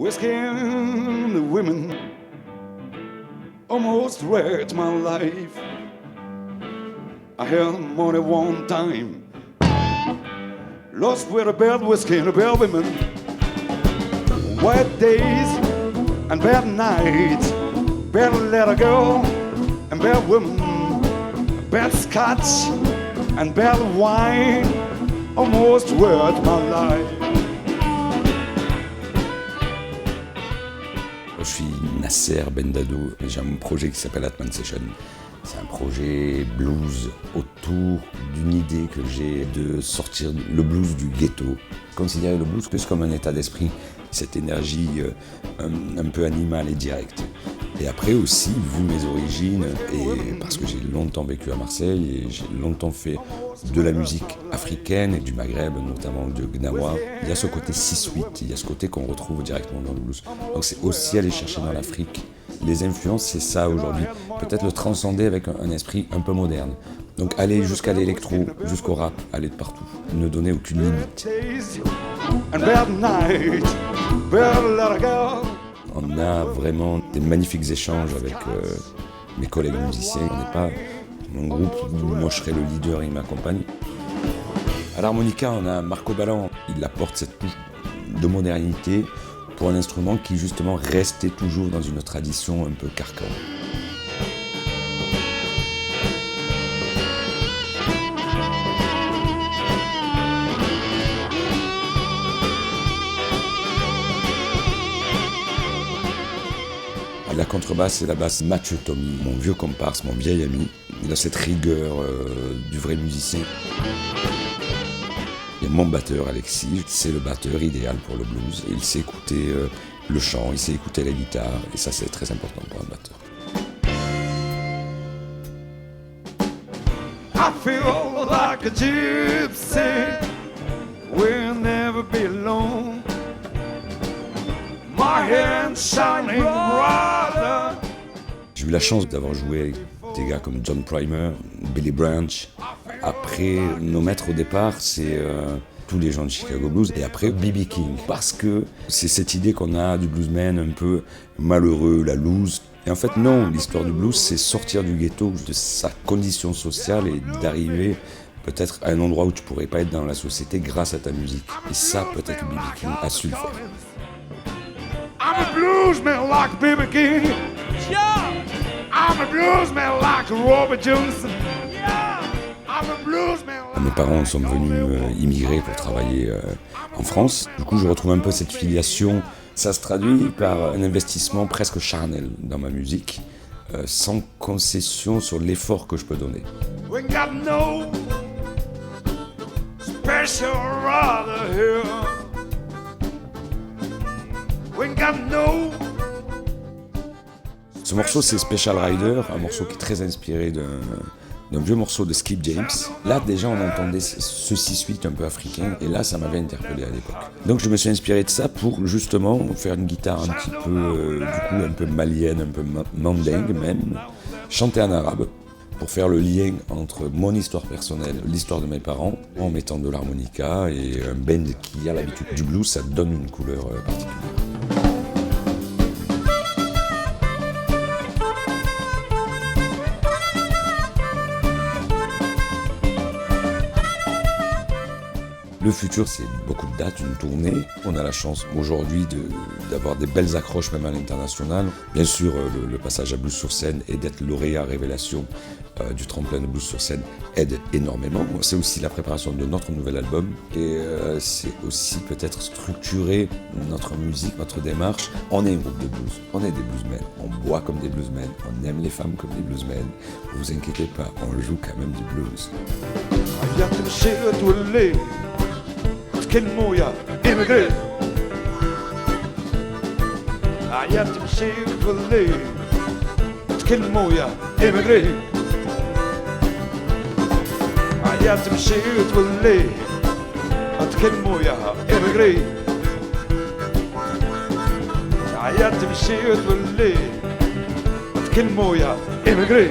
Whiskey and the women almost wrecked my life. I had money one time, lost with a bad whiskey and a bad women. White days and bad nights, bad little girl and bad women, bad scotch and bad wine almost worth my life. Je suis Nasser Bendado et j'ai un projet qui s'appelle Atman Session. C'est un projet blues autour d'une idée que j'ai de sortir le blues du ghetto. Considérer le blues plus comme un état d'esprit, cette énergie un peu animale et directe. Et après aussi, vu mes origines, et parce que j'ai longtemps vécu à Marseille et j'ai longtemps fait de la musique africaine et du Maghreb, notamment de Gnawa, il y a ce côté 6-8, il y a ce côté qu'on retrouve directement dans le blues. Donc c'est aussi aller chercher dans l'Afrique. Les influences, c'est ça aujourd'hui. Peut-être le transcender avec un esprit un peu moderne. Donc aller jusqu'à l'électro, jusqu'au rap, aller de partout. Ne donner aucune limite. On a vraiment des magnifiques échanges avec mes collègues musiciens. On n'est pas un groupe où moi je serai le leader et il m'accompagne. À l'harmonica, on a Marco Ballan. Il apporte cette touche de modernité pour un instrument qui justement restait toujours dans une tradition un peu carcan. La contrebasse, c'est la basse Mathieu Tommy, mon vieux comparse, mon vieil ami. Il a cette rigueur du vrai musicien. Et mon batteur, Alexis, c'est le batteur idéal pour le blues. Et il sait écouter le chant, il sait écouter la guitare, et ça c'est très important pour un batteur. I feel like a gypsy, we'll never be alone. My hands shining brighter. J'ai eu la chance d'avoir joué avec des gars comme John Primer, Billy Branch. Après, nos maîtres au départ, c'est tous les gens de Chicago Blues. Et après, B.B. King. Parce que c'est cette idée qu'on a du bluesman un peu malheureux, la loose. Et en fait, non, l'histoire du blues, c'est sortir du ghetto, de sa condition sociale et d'arriver peut-être à un endroit où tu pourrais pas être dans la société grâce à ta musique. Et ça, peut-être B.B. King a su le faire. I'm a bluesman like B.B. King. Yeah. I'm a bluesman like Robert Johnson. Yeah. I'm a bluesman like... Mes parents sont venus immigrer pour travailler en France. Du coup, je retrouve un peu cette filiation. Ça se traduit par un investissement presque charnel dans ma musique, sans concession sur l'effort que je peux donner. We got no special brother here. We got no... Ce morceau, c'est Special Rider, un morceau qui est très inspiré d'un vieux morceau de Skip James. Là, déjà, on entendait ce 6-8 un peu africain, et là, ça m'avait interpellé à l'époque. Donc, je me suis inspiré de ça pour, justement, faire une guitare un petit peu, du coup, un peu malienne, un peu mandingue même, chanter en arabe, pour faire le lien entre mon histoire personnelle, l'histoire de mes parents, en mettant de l'harmonica et un band qui a l'habitude du blues, ça donne une couleur particulière. Le futur, c'est beaucoup de dates, une tournée. On a la chance aujourd'hui d'avoir des belles accroches même à l'international. Bien sûr, le passage à Blues sur scène et d'être lauréat révélation du tremplin de Blues sur scène aide énormément. C'est aussi la préparation de notre nouvel album et c'est aussi peut-être structurer notre musique, notre démarche. On est un groupe de blues, on est des bluesmen, on boit comme des bluesmen, on aime les femmes comme des bluesmen. Ne vous inquiétez pas, on joue quand même du blues. كلمويا إمغري عيات تمشي بالليل تكلمويا إمغري عيات تمشي بالليل تكلمويا إمغري عيات تمشي بالليل تكلمويا إمغري